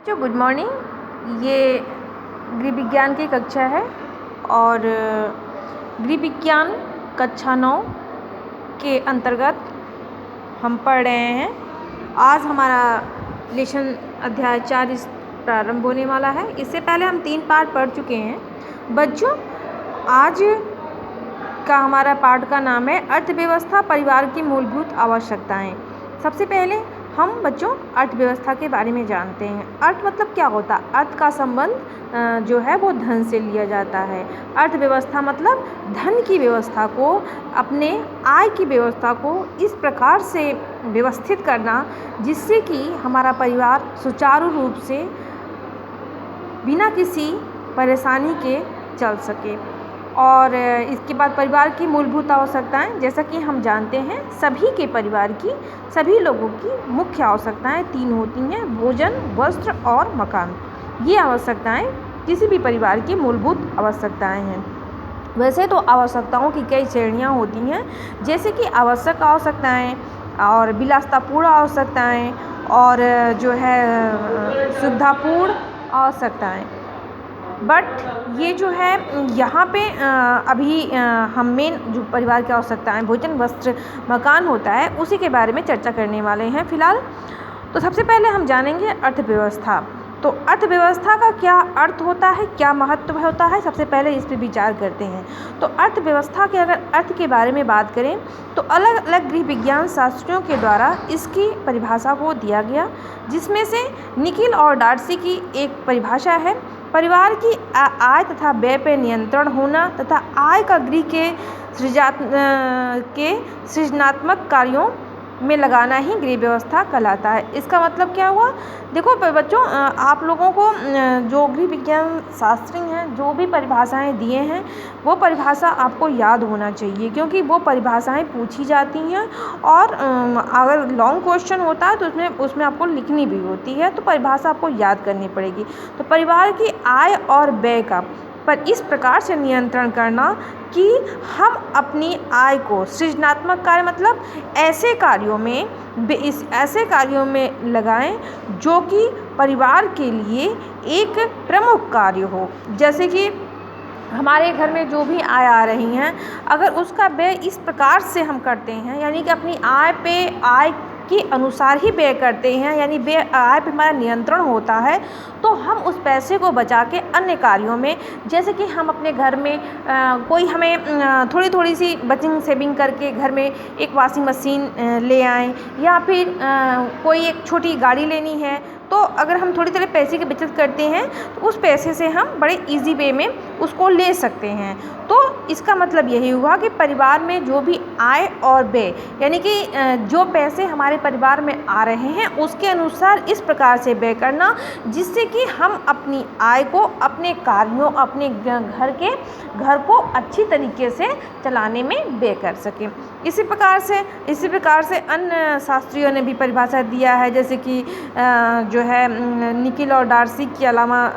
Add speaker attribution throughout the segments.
Speaker 1: Good morning. ये गृह विज्ञान की कक्षा है और गृह विज्ञान कक्षा 9 के अंतर्गत हम पढ़ रहे हैं। आज हमारा लेसन अध्याय 4 प्रारंभ होने वाला है। इससे पहले हम 3 पाठ पढ़ चुके हैं। बच्चों, आज का हमारा पाठ का नाम है अर्थव्यवस्था परिवार की मूलभूत आवश्यकताएं। सबसे पहले हम बच्चों अर्थव्यवस्था के बारे में जानते हैं। अर्थ मतलब क्या होता है? अर्थ का संबंध जो है वो धन से लिया जाता है। अर्थव्यवस्था मतलब धन की व्यवस्था को, अपने आय की व्यवस्था को इस प्रकार से व्यवस्थित करना जिससे कि हमारा परिवार सुचारू रूप से बिना किसी परेशानी के चल सके। और इसके बाद परिवार की मूलभूत आवश्यकताएं, जैसा कि हम जानते हैं सभी के परिवार की, सभी लोगों की मुख्य आवश्यकताएं 3 होती हैं: भोजन, वस्त्र और मकान। ये आवश्यकताएं किसी भी परिवार की मूलभूत आवश्यकताएं हैं। वैसे तो आवश्यकताओं की कई श्रेणियां होती हैं, जैसे कि आवश्यक आवश्यकताएं और विलासितापूर्ण आवश्यकताएं और जो है सुविधापूर्ण आवश्यकताएं। बट ये जो है यहाँ पे अभी हम मेन जो परिवार की आवश्यकताएं भोजन, वस्त्र, मकान होता है उसी के बारे में चर्चा करने वाले हैं फिलहाल। तो सबसे पहले हम जानेंगे अर्थव्यवस्था। तो अर्थव्यवस्था का क्या अर्थ होता है, क्या महत्व होता है, सबसे पहले इस पर विचार करते हैं। तो अर्थव्यवस्था के अगर अर्थ के बारे में बात करें तो अलग अलग गृह विज्ञान शास्त्रियों के द्वारा इसकी परिभाषा को दिया गया, जिसमें से निकिल और डार्सी की एक परिभाषा है: परिवार की आय तथा व्यय पर नियंत्रण होना तथा आय का गृह के सृजनात्मक कार्यों में लगाना ही गृह व्यवस्था कहलाता है। इसका मतलब क्या हुआ? देखो बच्चों, आप लोगों को जो गृह विज्ञान शास्त्री हैं जो भी परिभाषाएं दिए हैं वो परिभाषा आपको याद होना चाहिए, क्योंकि वो परिभाषाएं पूछी जाती हैं और अगर लॉन्ग क्वेश्चन होता है तो उसमें आपको लिखनी भी होती है, तो परिभाषा आपको याद करनी पड़ेगी। तो परिवार की आय और व्यय का पर इस प्रकार से नियंत्रण करना कि हम अपनी आय को सृजनात्मक कार्य मतलब ऐसे कार्यों में लगाएं जो कि परिवार के लिए एक प्रमुख कार्य हो। जैसे कि हमारे घर में जो भी आय आ रही हैं, अगर उसका व्यय इस प्रकार से हम करते हैं, यानी कि अपनी आय के अनुसार ही व्यय करते हैं, यानी आय पर हमारा नियंत्रण होता है, तो हम उस पैसे को बचा के अन्य कार्यों में, जैसे कि हम अपने घर में कोई हमें थोड़ी सी बचत सेविंग करके घर में एक वॉशिंग मशीन ले आएँ, या फिर कोई एक छोटी गाड़ी लेनी है, तो अगर हम थोड़ी थोड़ी पैसे की बचत करते हैं तो उस पैसे से हम बड़े इजी वे में उसको ले सकते हैं। तो इसका मतलब यही हुआ कि परिवार में जो भी आय और व्यय, यानी कि जो पैसे हमारे परिवार में आ रहे हैं उसके अनुसार इस प्रकार से व्यय करना जिससे कि हम अपनी आय को अपने कार्यों, अपने घर को अच्छी तरीके से चलाने में व्यय कर सकें। इसी प्रकार से अन्य शास्त्रियों ने भी परिभाषा दिया है, जैसे कि जो है निकिल और डार्सी के अलावा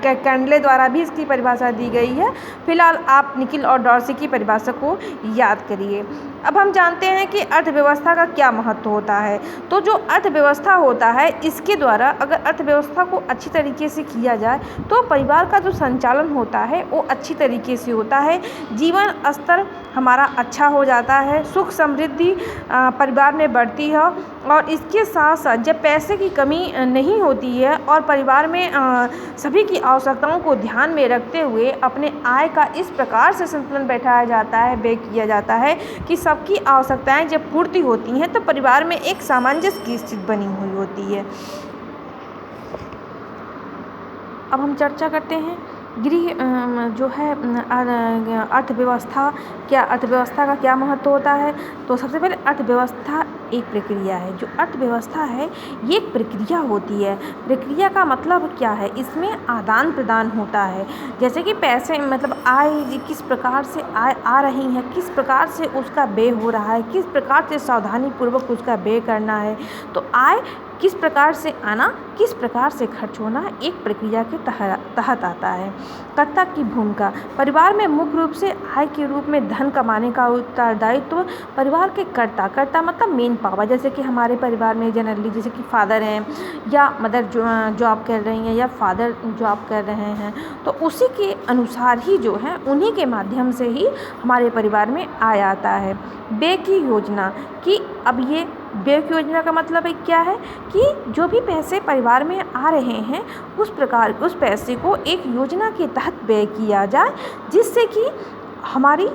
Speaker 1: कैंडले द्वारा भी इसकी परिभाषा दी गई है। फिलहाल आप निकिल और डार्सी की परिभाषा को याद करिए। अब हम जानते हैं कि अर्थव्यवस्था का क्या महत्व होता है। तो जो अर्थव्यवस्था होता है, इसके द्वारा अगर अर्थव्यवस्था को अच्छी तरीके से किया जाए तो परिवार का जो संचालन होता है वो अच्छी तरीके से होता है, जीवन स्तर हमारा अच्छा हो जाता है, सुख समृद्धि परिवार में बढ़ती है, और इसके साथ साथ जब पैसे की कमी नहीं होती है और परिवार में सभी की आवश्यकताओं को ध्यान में रखते हुए अपने आय का इस प्रकार से संतुलन बैठाया जाता है, व्यय किया जाता है कि सबकी आवश्यकताएं जब पूर्ति होती हैं तो परिवार में एक सामंजस्य की स्थिति बनी हुई होती है। अब हम चर्चा करते हैं जो है अर्थव्यवस्था का क्या महत्व होता है। तो सबसे पहले अर्थव्यवस्था एक प्रक्रिया है। जो अर्थव्यवस्था है ये एक प्रक्रिया होती है। प्रक्रिया का मतलब क्या है? इसमें आदान प्रदान होता है, जैसे कि पैसे मतलब आय किस प्रकार से आय आ रही है, किस प्रकार से उसका व्यय हो रहा है, किस प्रकार से सावधानीपूर्वक उसका व्यय करना है। तो आय किस प्रकार से आना, किस प्रकार से खर्च होना एक प्रक्रिया के तहत आता है। कर्ता की भूमिका, परिवार में मुख्य रूप से आय के रूप में धन कमाने का उत्तरदायित्व परिवार के कर्ता मतलब मेन अर्निंग पावर, जैसे कि हमारे परिवार में जनरली जैसे कि फादर हैं या मदर जॉब कर रही हैं या फादर जॉब कर रहे हैं, तो उसी के अनुसार ही जो है उन्हीं के माध्यम से ही हमारे परिवार में आय आता है। व्यय की योजना कि अब ये व्यय की योजना का मतलब है क्या है कि जो भी पैसे परिवार में आ रहे हैं उस पैसे को एक योजना के तहत व्यय किया जाए, जिससे कि हमारी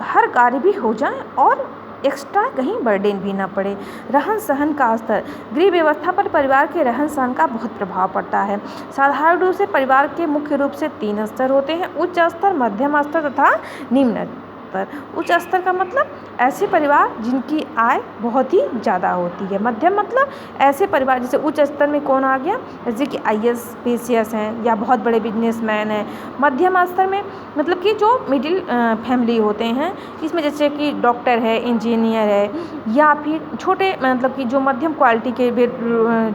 Speaker 1: हर कार्य भी हो जाए और एक्स्ट्रा कहीं बर्डन भी ना पड़े। रहन सहन का स्तर, गृह व्यवस्था पर परिवार के रहन सहन का बहुत प्रभाव पड़ता है। साधारण रूप से परिवार के मुख्य रूप से 3 स्तर होते हैं: उच्च स्तर, मध्यम स्तर तथा निम्न स्तर। उच्च स्तर का मतलब ऐसे परिवार जिनकी आय बहुत ही ज़्यादा होती है। मध्यम मतलब ऐसे परिवार, जैसे उच्च स्तर में कौन आ गया, जैसे कि IAS PCS हैं या बहुत बड़े बिजनेसमैन हैं। मध्यम स्तर में मतलब कि जो मिडिल फैमिली होते हैं, इसमें जैसे कि डॉक्टर है, इंजीनियर है, या फिर छोटे मतलब कि जो मध्यम क्वालिटी के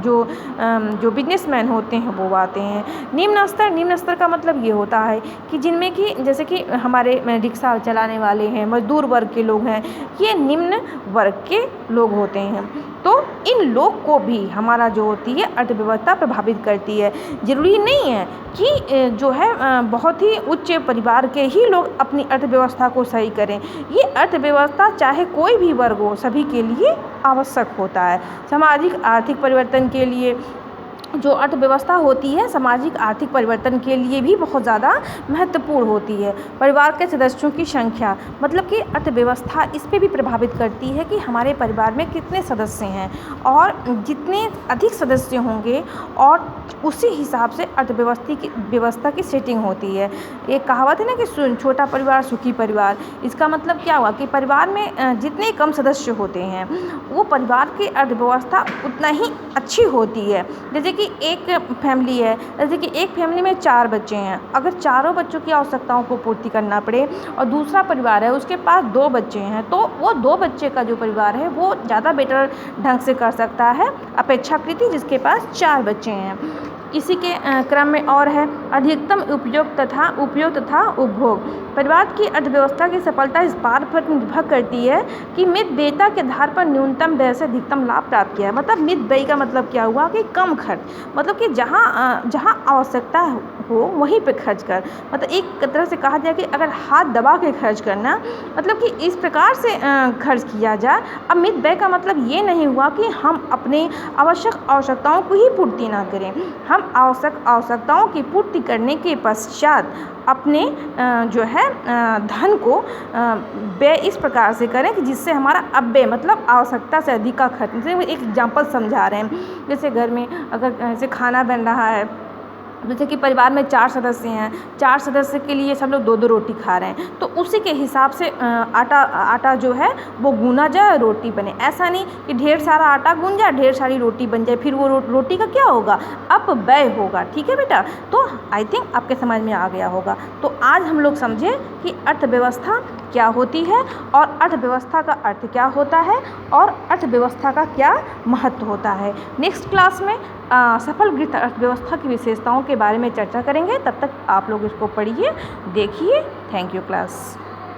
Speaker 1: जो बिजनेसमैन होते हैं वो आते हैं। निम्न स्तर का मतलब ये होता है कि जिनमें कि जैसे कि हमारे रिक्शा चलाने वाले हैं, मजदूर वर्ग के लोग हैं, ये निम्न वर्ग के लोग होते हैं। तो इन लोग को भी हमारा जो होती है अर्थव्यवस्था प्रभावित करती है। ज़रूरी नहीं है कि जो है बहुत ही उच्च परिवार के ही लोग अपनी अर्थव्यवस्था को सही करें। ये अर्थव्यवस्था चाहे कोई भी वर्ग हो, सभी के लिए आवश्यक होता है। सामाजिक आर्थिक परिवर्तन के लिए जो अर्थव्यवस्था होती है सामाजिक आर्थिक परिवर्तन के लिए भी बहुत ज़्यादा महत्वपूर्ण होती है। परिवार के सदस्यों की संख्या, मतलब कि अर्थव्यवस्था इस पे भी प्रभावित करती है कि हमारे परिवार में कितने सदस्य हैं, और जितने अधिक सदस्य होंगे और उसी हिसाब से व्यवस्था की सेटिंग होती है। एक कहावत है ना कि छोटा परिवार सुखी परिवार। इसका मतलब क्या हुआ कि परिवार में जितने कम सदस्य होते हैं वो परिवार की अर्थव्यवस्था उतना ही अच्छी होती है। जैसे कि एक फैमिली है, जैसे कि एक फैमिली में 4 बच्चे हैं, अगर चारों बच्चों की आवश्यकताओं को पूर्ति करना पड़े और दूसरा परिवार है उसके पास 2 बच्चे हैं, तो वो 2 बच्चे का जो परिवार है वो ज़्यादा बेटर ढंग से कर सकता है अपेक्षाकृत जिसके पास 4 बच्चे हैं। इसी के क्रम में और है अधिकतम उपयोग तथा उपभोग। परिवार की अर्थव्यवस्था की सफलता इस बात पर निर्भर करती है कि मितव्ययिता के आधार पर न्यूनतम व्यय से अधिकतम लाभ प्राप्त किया है। मतलब मितव्ययी का मतलब क्या हुआ कि कम खर्च, मतलब कि जहाँ आवश्यकता हो वहीं पे खर्च कर, मतलब एक तरह से कहा जाए कि अगर हाथ दबा के खर्च करना, मतलब कि इस प्रकार से खर्च किया जाए। अब मितव्यय का मतलब ये नहीं हुआ कि हम अपने आवश्यकताओं को ही पूर्ति ना करें, हम आवश्यकताओं की पूर्ति करने के पश्चात अपने जो है धन को व्यय इस प्रकार से करें कि जिससे हमारा अपव्यय मतलब आवश्यकता से अधिक का खर्च। जैसे एक एग्जांपल समझा रहे हैं, जैसे घर में अगर जैसे खाना बन रहा है, जैसे कि परिवार में 4 सदस्य हैं, 4 सदस्य के लिए सब लोग 2-2 रोटी खा रहे हैं, तो उसी के हिसाब से आटा जो है वो गूना जाए, रोटी बने। ऐसा नहीं कि ढेर सारा आटा गूंज जाए, ढेर सारी रोटी बन जाए, फिर वो रोटी का क्या होगा, अपव्यय होगा। ठीक है बेटा, तो आई थिंक आपके समझ में आ गया होगा। तो आज हम लोग समझे कि अर्थव्यवस्था क्या होती है और अर्थव्यवस्था का अर्थ क्या होता है और अर्थव्यवस्था का क्या महत्व होता है। नेक्स्ट क्लास में सफल गृह अर्थव्यवस्था की विशेषताओं के बारे में चर्चा करेंगे। तब तक आप लोग इसको पढ़िए, देखिए। Thank you class.